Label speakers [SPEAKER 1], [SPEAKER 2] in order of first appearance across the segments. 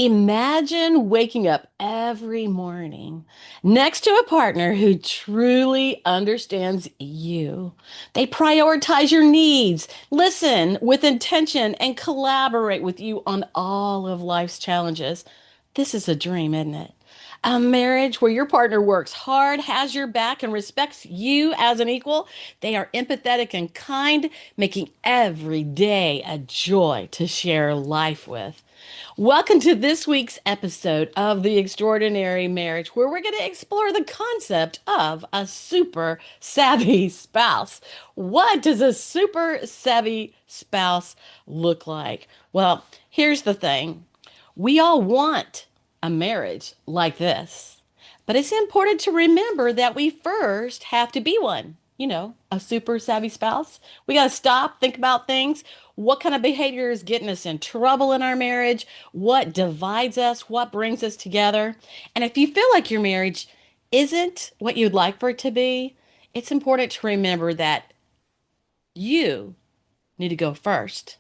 [SPEAKER 1] Imagine waking up every morning next to a partner who truly understands you. They prioritize your needs, listen with intention, and collaborate with you on all of life's challenges. This is a dream, isn't it? A marriage where your partner works hard, has your back, and respects you as an equal. They are empathetic and kind, making every day a joy to share life with. Welcome to this week's episode of The Extraordinary Marriage, where we're going to explore the concept of a super savvy spouse. What does a super savvy spouse look like? Well, here's the thing. We all want a marriage like this, but it's important to remember that we first have to be one. A super savvy spouse. We got to stop, think about things. What kind of behavior is getting us in trouble in our marriage? What divides us? What brings us together? And if you feel like your marriage isn't what you'd like for it to be, it's important to remember that you need to go first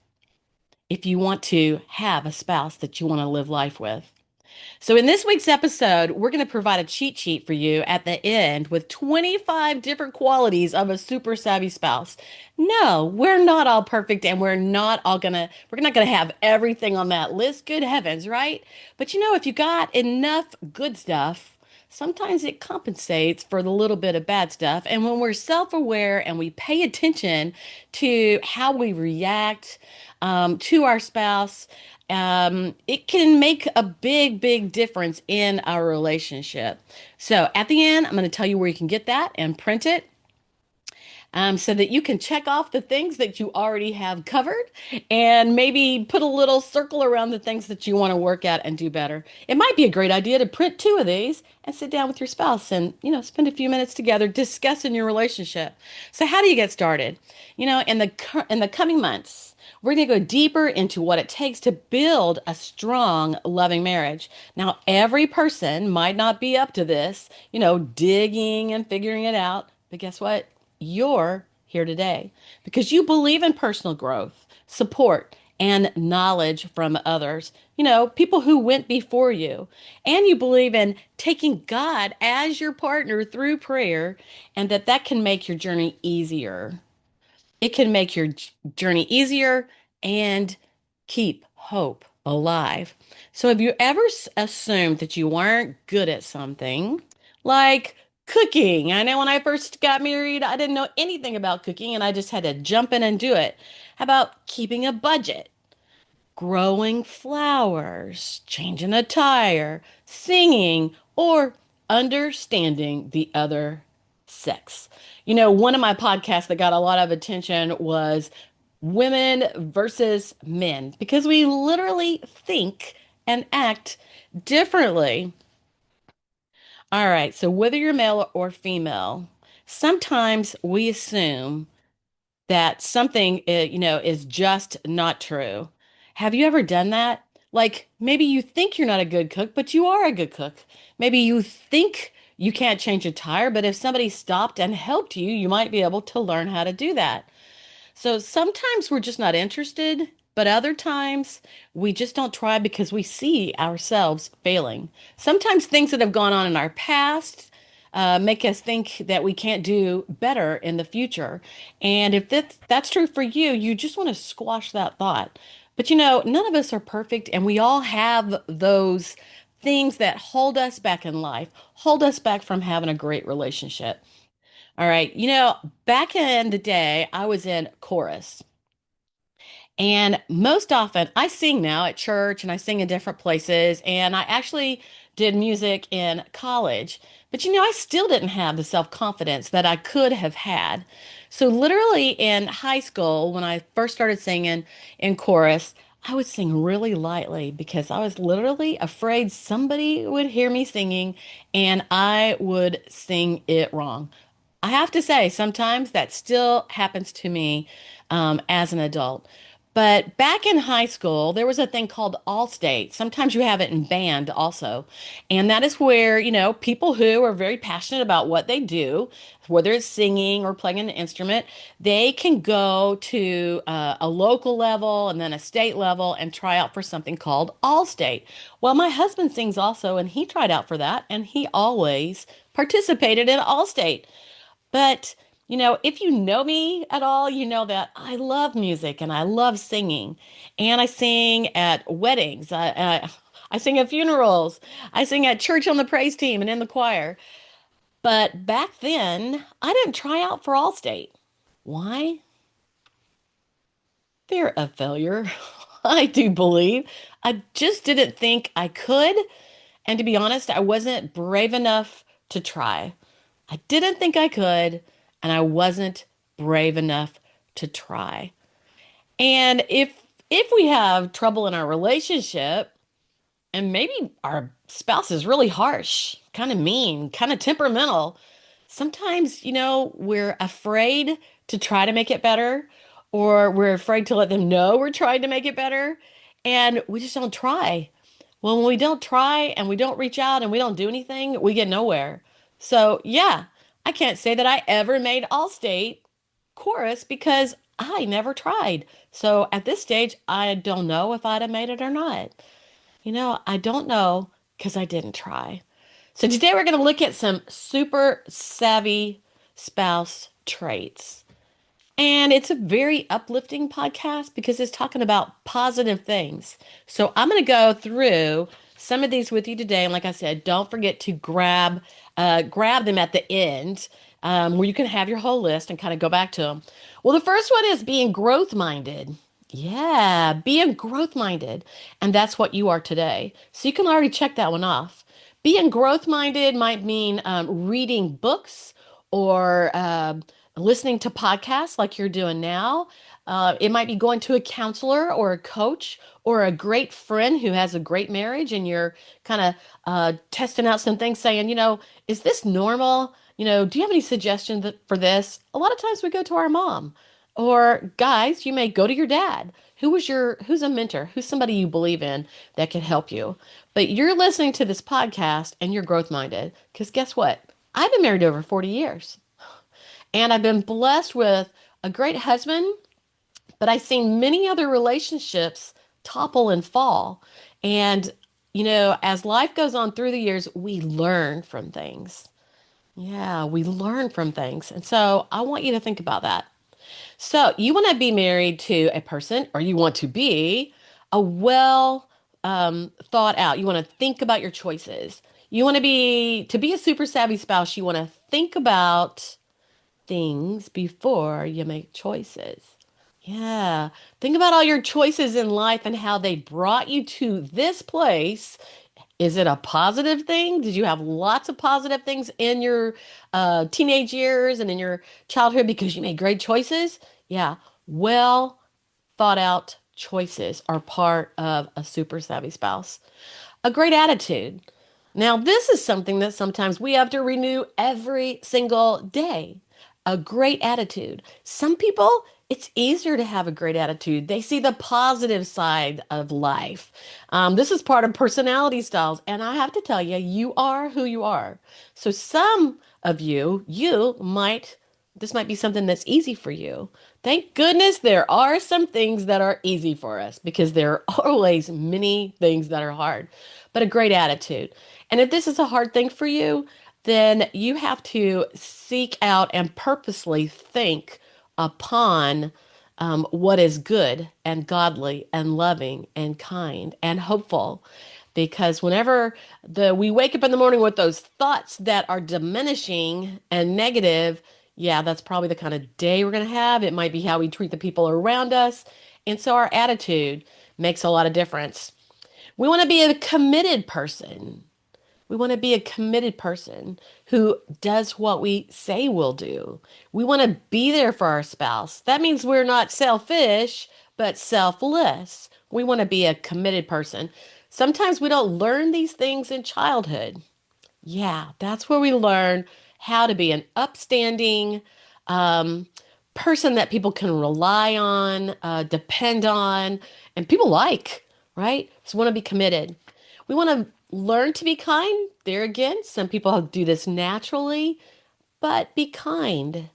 [SPEAKER 1] if you want to have a spouse that you want to live life with. So, in this week's episode, we're going to provide a cheat sheet for you at the end with 25 different qualities of a super savvy spouse. No, we're not all perfect and we're not going to have everything on that list. Good heavens, right? But if you got enough good stuff, sometimes it compensates for the little bit of bad stuff. And when we're self aware and we pay attention to how we react to our spouse, it can make a big, big difference in our relationship. So at the end, I'm going to tell you where you can get that and print it. So that you can check off the things that you already have covered and maybe put a little circle around the things that you want to work at and do better. It might be a great idea to print two of these and sit down with your spouse and, spend a few minutes together discussing your relationship. So how do you get started? In the coming months, we're going to go deeper into what it takes to build a strong, loving marriage. Now, every person might not be up to this, digging and figuring it out. But guess what? You're here today because you believe in personal growth, support, and knowledge from others, people who went before you. And you believe in taking God as your partner through prayer and that can make your journey easier. It can make your journey easier and keep hope alive. So, have you ever assumed that you weren't good at something like cooking? I know when I first got married, I didn't know anything about cooking and I just had to jump in and do it. How about keeping a budget? Growing flowers, changing a tire, singing, or understanding the other sex. One of my podcasts that got a lot of attention was women versus men because we literally think and act differently. All right, so whether you're male or female, sometimes we assume that something is just not true. Have you ever done that? Like maybe you think you're not a good cook, but you are a good cook. Maybe you think you can't change a tire, but if somebody stopped and helped you, you might be able to learn how to do that. So sometimes we're just not interested, but other times we just don't try because we see ourselves failing. Sometimes things that have gone on in our past make us think that we can't do better in the future. And if that's true for you, you just want to squash that thought. But none of us are perfect, and we all have those things that hold us back in life, hold us back from having a great relationship. All right. Back in the day, I was in chorus. And most often I sing now at church and I sing in different places. And I actually did music in college. But I still didn't have the self-confidence that I could have had. So literally in high school, when I first started singing in chorus, I would sing really lightly because I was literally afraid somebody would hear me singing and I would sing it wrong. I have to say, sometimes that still happens to me as an adult. But back in high school, there was a thing called Allstate. Sometimes you have it in band also. And that is where, people who are very passionate about what they do, whether it's singing or playing an instrument, they can go to a local level and then a state level and try out for something called Allstate. Well, my husband sings also, and he tried out for that, and he always participated in Allstate. But, if you know me at all, you know that I love music and I love singing. And I sing at weddings. I sing at funerals. I sing at church on the praise team and in the choir. But back then, I didn't try out for Allstate. Why? Fear of failure. I do believe. I just didn't think I could. And to be honest, I wasn't brave enough to try. I didn't think I could, and I wasn't brave enough to try. And if we have trouble in our relationship, and maybe our spouse is really harsh, kind of mean, kind of temperamental, sometimes, we're afraid to try to make it better, or we're afraid to let them know we're trying to make it better, and we just don't try. Well, when we don't try and we don't reach out and we don't do anything, we get nowhere. So, yeah, I can't say that I ever made Allstate chorus because I never tried. So at this stage, I don't know if I'd have made it or not. I don't know because I didn't try. So today we're going to look at some super savvy spouse traits. And it's a very uplifting podcast because it's talking about positive things. So I'm going to go through some of these with you today. And like I said, don't forget to grab them at the end, where you can have your whole list and kind of go back to them. Well, the first one is being growth minded. Yeah, being growth minded. And that's what you are today. So you can already check that one off. Being growth minded might mean reading books or listening to podcasts like you're doing now. It might be going to a counselor or a coach or a great friend who has a great marriage, and you're kind of testing out some things, saying, is this normal? Do you have any suggestions for this? A lot of times we go to our mom, or guys, you may go to your dad. Who's a mentor? Who's somebody you believe in that can help you? But you're listening to this podcast and you're growth minded because guess what? I've been married over 40 years. And I've been blessed with a great husband, but I've seen many other relationships topple and fall. And, as life goes on through the years, we learn from things. Yeah, we learn from things. And so I want you to think about that. So you want to be married to a person, or you want to be a well thought out. You want to think about your choices. You want to be a super savvy spouse. You want to think about things before you make choices. Yeah. Think about all your choices in life and how they brought you to this place. Is it a positive thing? Did you have lots of positive things in your teenage years and in your childhood because you made great choices? Yeah. Well thought out choices are part of a super savvy spouse. A great attitude. Now, this is something that sometimes we have to renew every single day. A great attitude. Some people, it's easier to have a great attitude. They see the positive side of life. This is part of personality styles. And I have to tell you, you are who you are. So some of this might be something that's easy for you. Thank goodness there are some things that are easy for us because there are always many things that are hard, but a great attitude. And if this is a hard thing for you, then you have to seek out and purposely think upon what is good and godly and loving and kind and hopeful. Because whenever we wake up in the morning with those thoughts that are diminishing and negative, yeah, that's probably the kind of day we're going to have. It might be how we treat the people around us. And so our attitude makes a lot of difference. We want to be a committed person. We want to be a committed person who does what we say we'll do. We want to be there for our spouse. That means we're not selfish, but selfless. We want to be a committed person. Sometimes we don't learn these things in childhood. Yeah, that's where we learn how to be an upstanding um, person that people can rely on, depend on, and people like, right? So we want to be committed. We want to learn to be kind. There again, some people do this naturally, but be kind.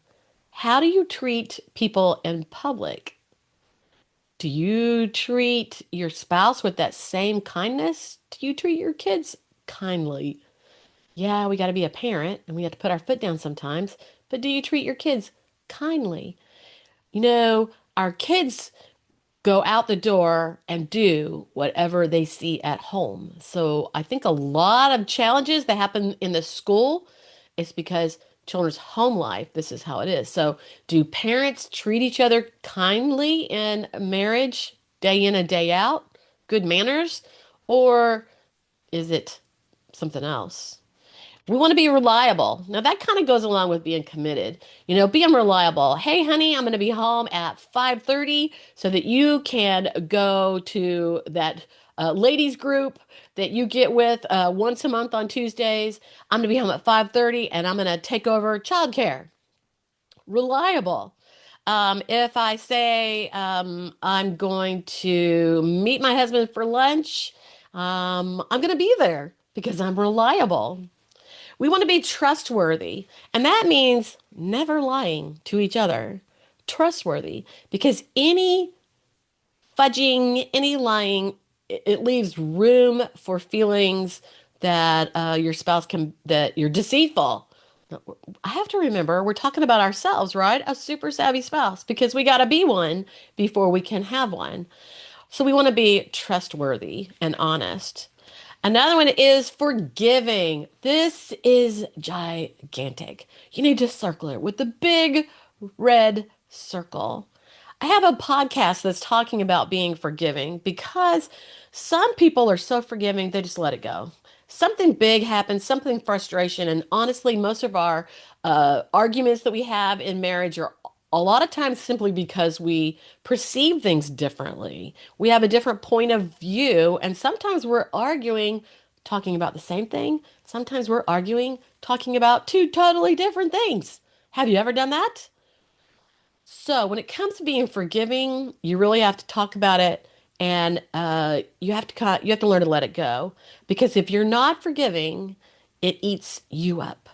[SPEAKER 1] How do you treat people in public? Do you treat your spouse with that same kindness? Do you treat your kids kindly? Yeah, we got to be a parent and we have to put our foot down sometimes, but do you treat your kids kindly? You know, our kids go out the door and do whatever they see at home. So I think a lot of challenges that happen in the school is because children's home life, this is how it is. So do parents treat each other kindly in marriage, day in and day out, good manners, or is it something else? We want to be reliable. Now that kind of goes along with being committed. Being reliable. Hey, honey, I'm going to be home at 5:30 so that you can go to that ladies group that you get with once a month on Tuesdays. I'm going to be home at 5:30 and I'm going to take over childcare. Reliable. If I say I'm going to meet my husband for lunch, I'm going to be there because I'm reliable. We want to be trustworthy, and that means never lying to each other. Trustworthy, because any fudging, any lying, it leaves room for feelings that your spouse that you're deceitful. I have to remember we're talking about ourselves, right? A super savvy spouse, because we got to be one before we can have one. So we want to be trustworthy and honest. Another one is forgiving. This is gigantic. You need to circle it with the big red circle. I have a podcast that's talking about being forgiving because some people are so forgiving, they just let it go. Something big happens, something frustration, and honestly, most of our arguments that we have in marriage are a lot of times simply because we perceive things differently. We have a different point of view, and sometimes we're arguing, talking about the same thing. Sometimes we're arguing, talking about two totally different things. Have you ever done that? So, when it comes to being forgiving, you really have to talk about it, and you have to learn to let it go. Because if you're not forgiving, it eats you up.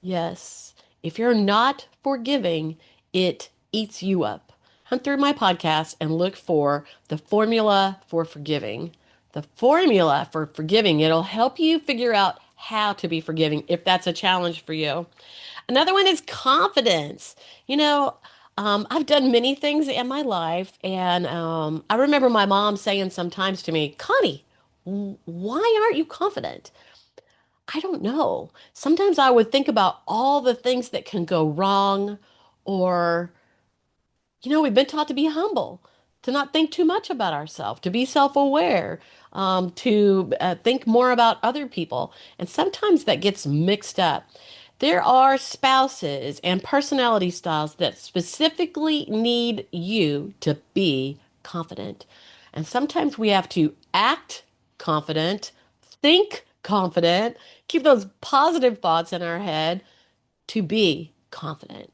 [SPEAKER 1] Yes. If you're not forgiving, it eats you up. Hunt through my podcast and look for the formula for forgiving. The formula for forgiving, it'll help you figure out how to be forgiving if that's a challenge for you. Another one is confidence. You know, I've done many things in my life, and I remember my mom saying sometimes to me, Connie, why aren't you confident? I don't know. Sometimes I would think about all the things that can go wrong, or, we've been taught to be humble, to not think too much about ourselves, to be self-aware, to think more about other people. And sometimes that gets mixed up. There are spouses and personality styles that specifically need you to be confident. And sometimes we have to act confident, think confident, keep those positive thoughts in our head to be confident.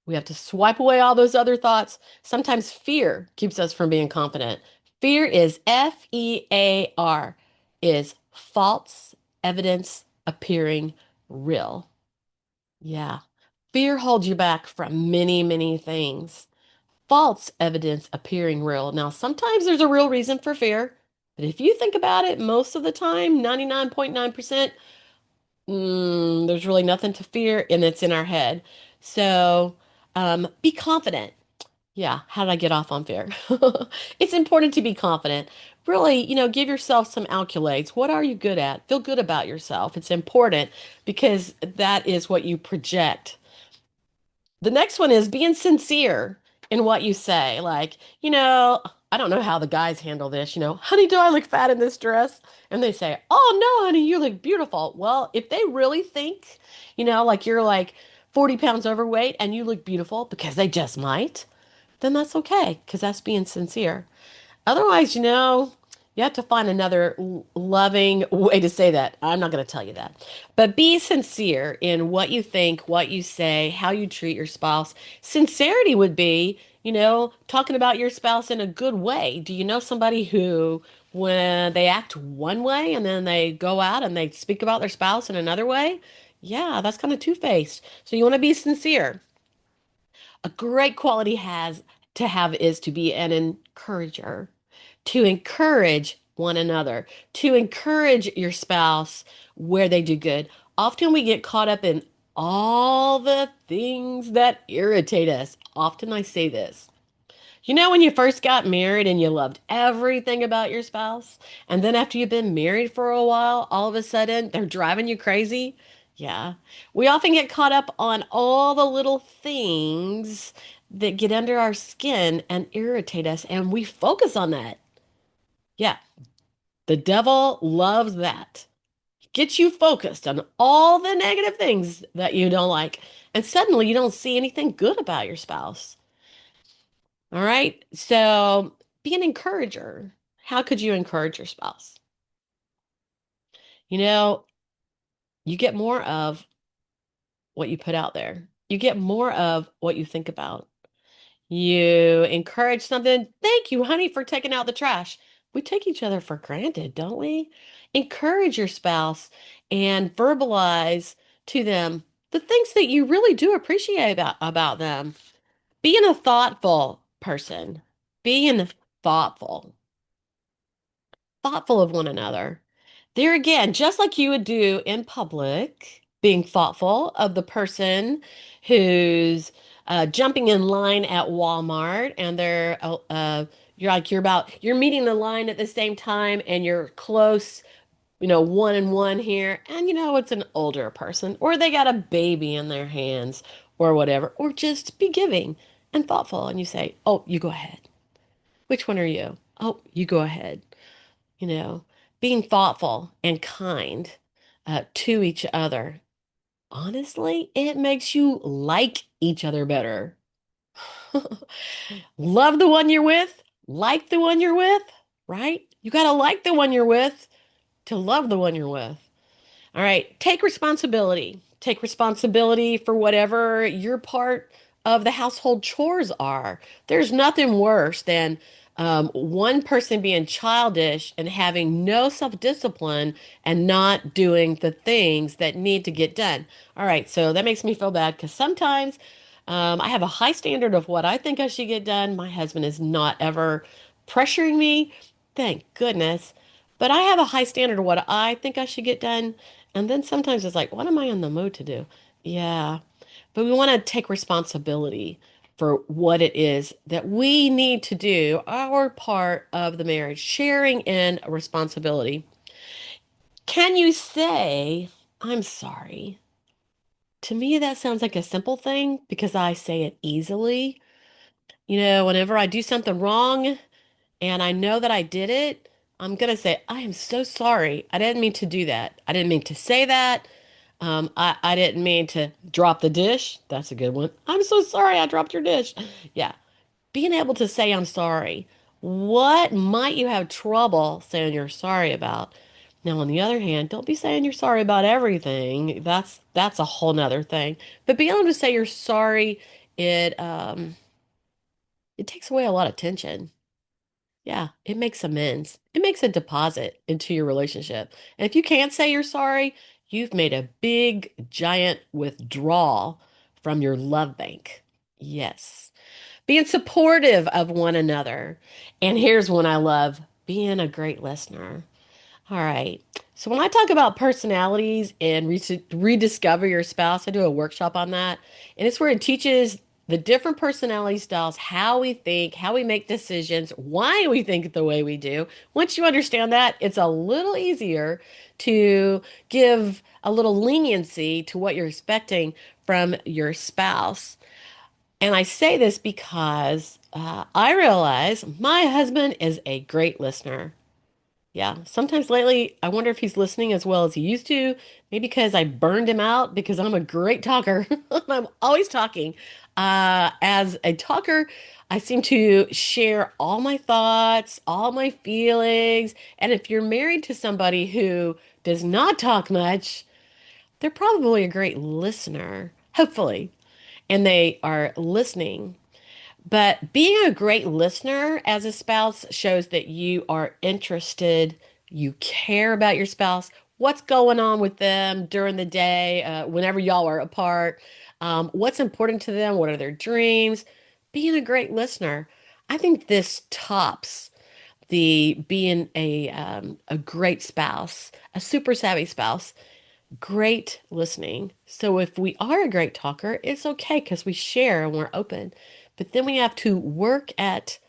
[SPEAKER 1] We have to swipe away all those other thoughts. Sometimes fear keeps us from being confident. Fear is FEAR, is false evidence appearing real. Yeah. Fear holds you back from many, many things. False evidence appearing real. Now, sometimes there's a real reason for fear, but if you think about it, most of the time, 99.9%, there's really nothing to fear, and it's in our head. So, be confident. Yeah, how did I get off on fear? It's important to be confident. Really, give yourself some accolades. What are you good at? Feel good about yourself. It's important because that is what you project. The next one is being sincere in what you say. Like, I don't know how the guys handle this, honey, do I look fat in this dress? And they say, oh, no, honey, you look beautiful. Well, if they really think, like you're like 40 pounds overweight and you look beautiful because they just might, then that's okay because that's being sincere. Otherwise, You have to find another loving way to say that. I'm not going to tell you that. But be sincere in what you think, what you say, how you treat your spouse. Sincerity would be, talking about your spouse in a good way. Do you know somebody who, when they act one way and then they go out and they speak about their spouse in another way? Yeah, that's kind of two-faced. So you want to be sincere. A great quality has to have is to be an encourager, to encourage one another, to encourage your spouse where they do good. Often we get caught up in all the things that irritate us. Often I say this. When you first got married and you loved everything about your spouse, and then after you've been married for a while, all of a sudden they're driving you crazy? Yeah. We often get caught up on all the little things that get under our skin and irritate us, and we focus on that. Yeah. The devil loves that. Gets you focused on all the negative things that you don't like, and suddenly you don't see anything good about your spouse. All right. So be an encourager. How could you encourage your spouse? You know, you get more of what you put out there. You get more of what you think about. You encourage something. Thank you, honey, for taking out the trash. We take each other for granted, don't we? Encourage your spouse and verbalize to them the things that you really do appreciate about them. Being a thoughtful person, being thoughtful. Thoughtful of one another. There again, just like you would do in public, being thoughtful of the person who's jumping in line at Walmart and you're meeting the line at the same time and you're close, one and one here, and it's an older person or they got a baby in their hands or whatever, or just be giving and thoughtful and you say, "Oh, you go ahead. Which one are you? Oh, you go ahead." you know, Being thoughtful and kind to each other. Honestly, it makes you like each other better. Love the one you're with, like the one you're with, right? You got to like the one you're with to love the one you're with. All right, take responsibility. Take responsibility for whatever your part of the household chores are. There's nothing worse than one person being childish and having no self-discipline and not doing the things that need to get done. All right, so that makes me feel bad because sometimes I have a high standard of what I think I should get done. My husband is not ever pressuring me, thank goodness. But I have a high standard of what I think I should get done. And then sometimes it's like, what am I in the mood to do? Yeah. But we want to take responsibility for what it is that we need to do, our part of the marriage, sharing in responsibility. Can you say, "I'm sorry"? To me, that sounds like a simple thing because I say it easily. Whenever I do something wrong, and I know that I did it, I'm going to say, "I am so sorry. I didn't mean to do that. I didn't mean to say that. I didn't mean to drop the dish." That's a good one. "I'm so sorry I dropped your dish." Yeah. Being able to say, "I'm sorry." What might you have trouble saying you're sorry about? Now, on the other hand, don't be saying you're sorry about everything. That's a whole nother thing. But being able to say you're sorry, it takes away a lot of tension. Yeah, it makes amends. It makes a deposit into your relationship. And if you can't say you're sorry, you've made a big, giant withdrawal from your love bank. Yes. Being supportive of one another. And here's one I love, being a great listener. All right. So when I talk about personalities and rediscover your spouse, I do a workshop on that. And it's where it teaches the different personality styles, how we think, how we make decisions, why we think the way we do. Once you understand that, it's a little easier to give a little leniency to what you're expecting from your spouse. And I say this because I realize my husband is a great listener. Yeah. Sometimes lately, I wonder if he's listening as well as he used to. Maybe because I burned him out because I'm a great talker. I'm always talking. As a talker, I seem to share all my thoughts, all my feelings. And if you're married to somebody who does not talk much, they're probably a great listener, hopefully, and they are listening. But being a great listener as a spouse shows that you are interested, you care about your spouse, what's going on with them during the day, whenever y'all are apart, what's important to them, what are their dreams. Being a great listener. I think this tops the being a great spouse, a super savvy spouse, great listening. So if we are a great talker, it's okay because we share and we're open. But then we have to work at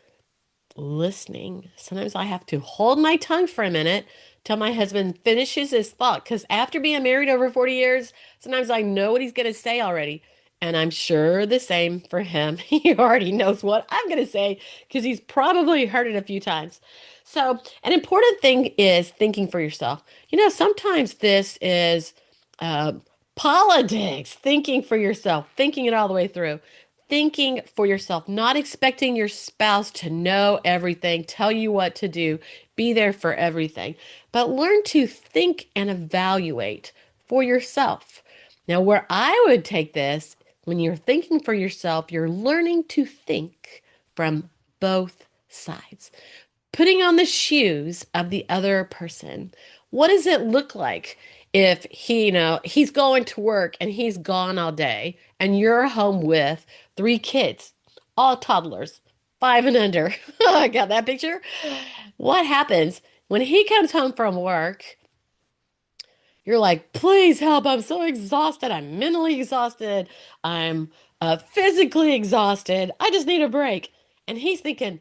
[SPEAKER 1] listening. Sometimes I have to hold my tongue for a minute till my husband finishes his thought. Because after being married over 40 years, sometimes I know what he's going to say already. And I'm sure the same for him. He already knows what I'm going to say because he's probably heard it a few times. So, an important thing is thinking for yourself. Sometimes this is uh, politics, thinking for yourself, thinking it all the way through, thinking for yourself, not expecting your spouse to know everything, tell you what to do, be there for everything, but learn to think and evaluate for yourself. Now, where I would take this, when you're thinking for yourself, you're learning to think from both sides, putting on the shoes of the other person. What does it look like if he's going to work and he's gone all day and you're home with three kids, all toddlers, five and under? I got that picture. What happens when he comes home from work? You're like, please help. I'm so exhausted. I'm mentally exhausted. I'm physically exhausted. I just need a break. And he's thinking,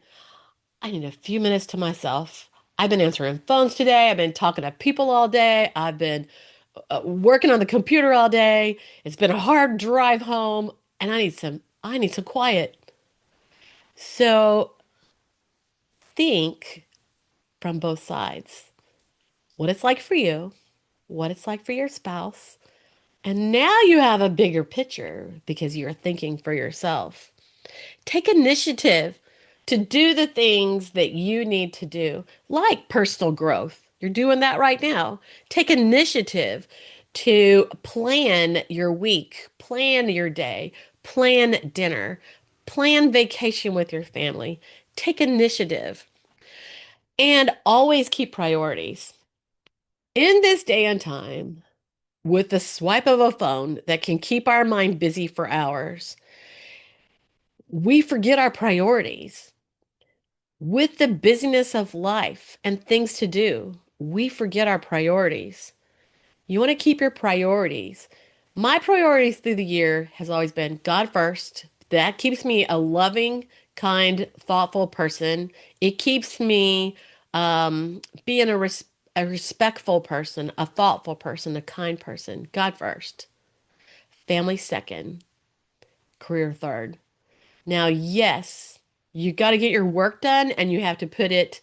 [SPEAKER 1] I need a few minutes to myself. I've been answering phones today. I've been talking to people all day. I've been working on the computer all day. It's been a hard drive home, and I need some quiet. So think from both sides. What it's like for you, what it's like for your spouse, and now you have a bigger picture because you're thinking for yourself. Take initiative to do the things that you need to do, like personal growth. You're doing that right now. Take initiative to plan your week, plan your day, plan dinner, plan vacation with your family. Take initiative and always keep priorities. In this day and time, with the swipe of a phone that can keep our mind busy for hours, we forget our priorities. With the busyness of life and things to do, we forget our priorities. You want to keep your priorities. My priorities through the year has always been God first. That keeps me a loving, kind, thoughtful person. It keeps me being a respectful person, a thoughtful person, a kind person. God first. Family second. Career third. Now, yes, you got to get your work done and you have to put it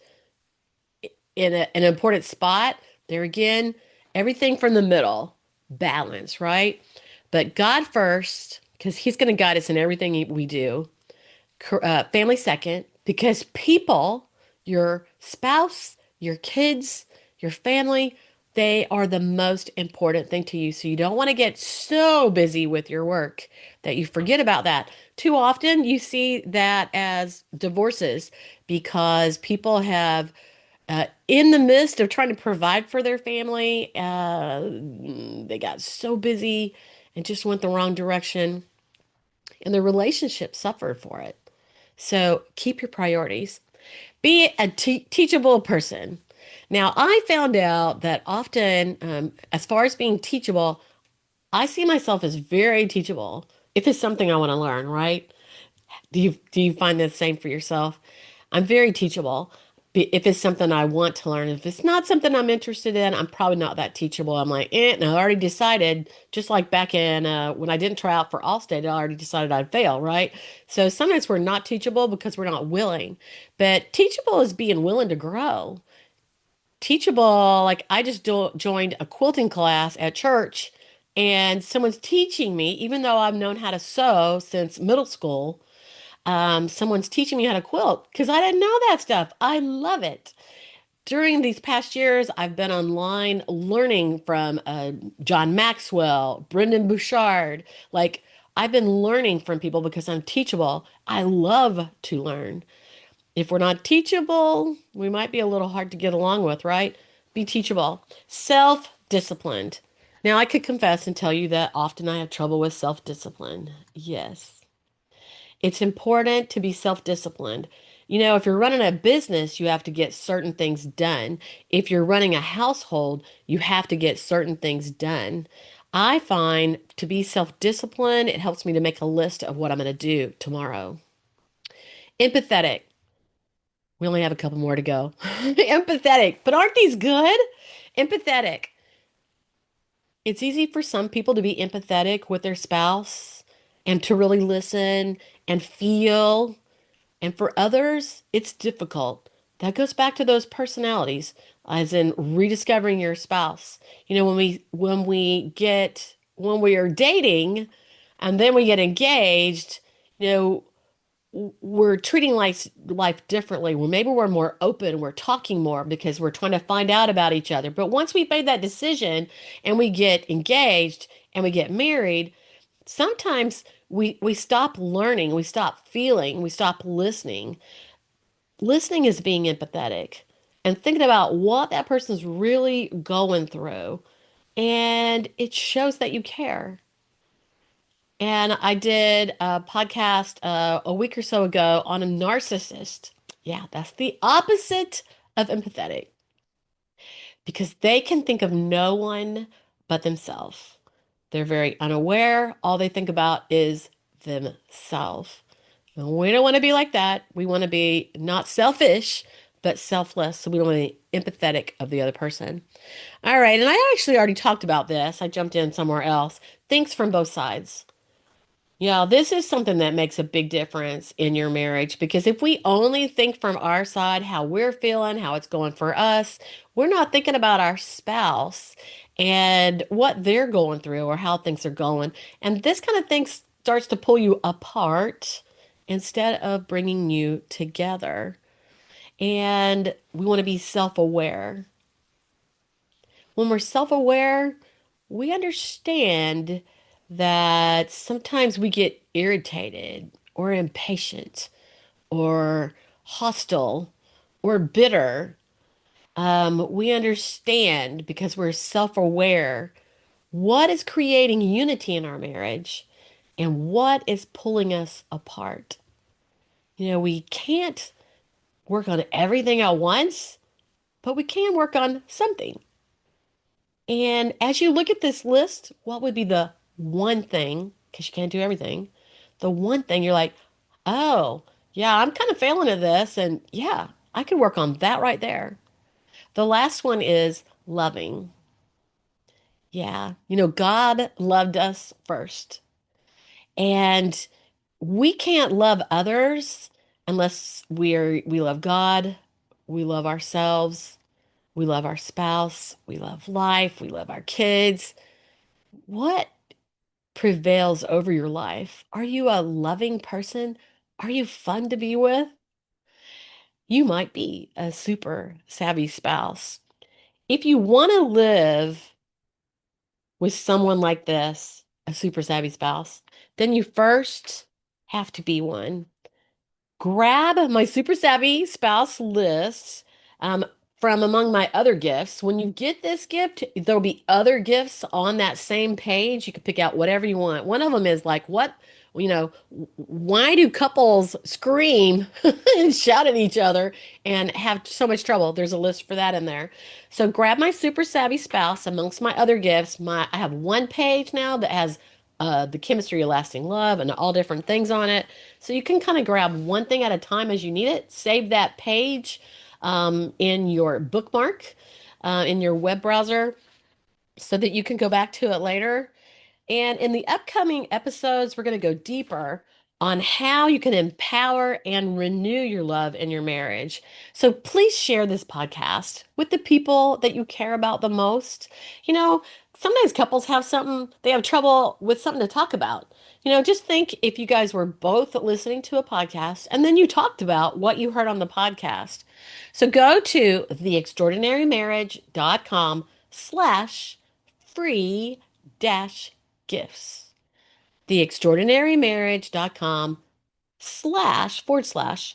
[SPEAKER 1] in an important spot. There again, everything from the middle, balance, right? But God first, because He's going to guide us in everything we do. Family second, because people, your spouse, your kids, your family, they are the most important thing to you. So you don't want to get so busy with your work that you forget about that. Too often you see that as divorces because people have in the midst of trying to provide for their family, they got so busy and just went the wrong direction, and the relationship suffered for it. So keep your priorities. Be a teachable person. Now, I found out that often, as far as being teachable, I see myself as very teachable if it's something I want to learn, right? Do you find the same for yourself? I'm very teachable. If it's something I want to learn, if it's not something I'm interested in, I'm probably not that teachable. I'm like, and I already decided, just like back in when I didn't try out for Allstate, I already decided I'd fail, right? So sometimes we're not teachable because we're not willing. But teachable is being willing to grow. Teachable, like I just joined a quilting class at church, and someone's teaching me, even though I've known how to sew since middle school. Someone's teaching me how to quilt because I didn't know that stuff. I love it. During these past years, I've been online learning from John Maxwell, Brendan Bouchard. Like, I've been learning from people because I'm teachable. I love to learn. If we're not teachable, we might be a little hard to get along with, right? Be teachable. Self-disciplined. Now, I could confess and tell you that often I have trouble with self-discipline. Yes. It's important to be self-disciplined. You know, if you're running a business, you have to get certain things done. If you're running a household, you have to get certain things done. I find to be self-disciplined, it helps me to make a list of what I'm going to do tomorrow. Empathetic. We only have a couple more to go. Empathetic. But aren't these good? Empathetic. It's easy for some people to be empathetic with their spouse and to really listen and feel. And for others, it's difficult. That goes back to those personalities, as in rediscovering your spouse. You know, when we are dating and then we get engaged, you know, we're treating life differently. Well, maybe we're more open, we're talking more because we're trying to find out about each other. But once we've made that decision and we get engaged and we get married, sometimes we stop learning, we stop feeling, we stop listening. Listening is being empathetic and thinking about what that person's really going through. And it shows that you care. And I did a podcast a week or so ago on a narcissist. Yeah, that's the opposite of empathetic because they can think of no one but themselves. They're very unaware. All they think about is themselves. And we don't want to be like that. We want to be not selfish, but selfless. So we want to be empathetic of the other person. All right. And I actually already talked about this. I jumped in somewhere else. Thinks from both sides. Yeah, this is something that makes a big difference in your marriage because if we only think from our side, how we're feeling, how it's going for us, we're not thinking about our spouse and what they're going through or how things are going. And this kind of thing starts to pull you apart instead of bringing you together. And we want to be self-aware. When we're self-aware, we understand that sometimes we get irritated or impatient or hostile or bitter. We understand because we're self-aware what is creating unity in our marriage and what is pulling us apart. You know, we can't work on everything at once, but we can work on something. And as you look at this list, what would be the one thing, because you can't do everything, the one thing you're like, oh, yeah, I'm kind of failing at this. And yeah, I could work on that right there. The last one is loving. Yeah, you know, God loved us first. And we can't love others unless we love God, we love ourselves, we love our spouse, we love life, we love our kids. What prevails over your life? Are you a loving person? Are you fun to be with? You might be a super savvy spouse. If you want to live with someone like this, a super savvy spouse, then you first have to be one. Grab my super savvy spouse list from among my other gifts. When you get this gift, there'll be other gifts on that same page. You can pick out whatever you want. One of them is like, what, you know, why do couples scream and shout at each other and have so much trouble? There's a list for that in there. So grab my super savvy spouse amongst my other gifts. I have one page now that has the chemistry of lasting love and all different things on it. So you can kind of grab one thing at a time as you need it. Save that page in your bookmark in your web browser so that you can go back to it later. And in the upcoming episodes, we're going to go deeper on how you can empower and renew your love in your marriage. So please share this podcast with the people that you care about the most. You know, sometimes couples have something, they have trouble with something to talk about. Just think if you guys were both listening to a podcast and then you talked about what you heard on the podcast. So go to theextraordinarymarriage.com/free dash gifts. theextraordinarymarriage.com//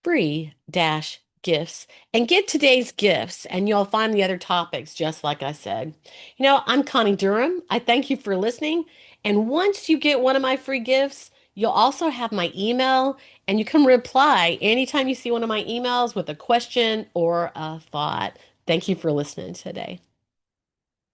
[SPEAKER 1] free dash gifts and get today's gifts, and you'll find the other topics just like I said. I'm Connie Durham. I thank you for listening. And once you get one of my free gifts, you'll also have my email, and you can reply anytime you see one of my emails with a question or a thought. Thank you for listening today.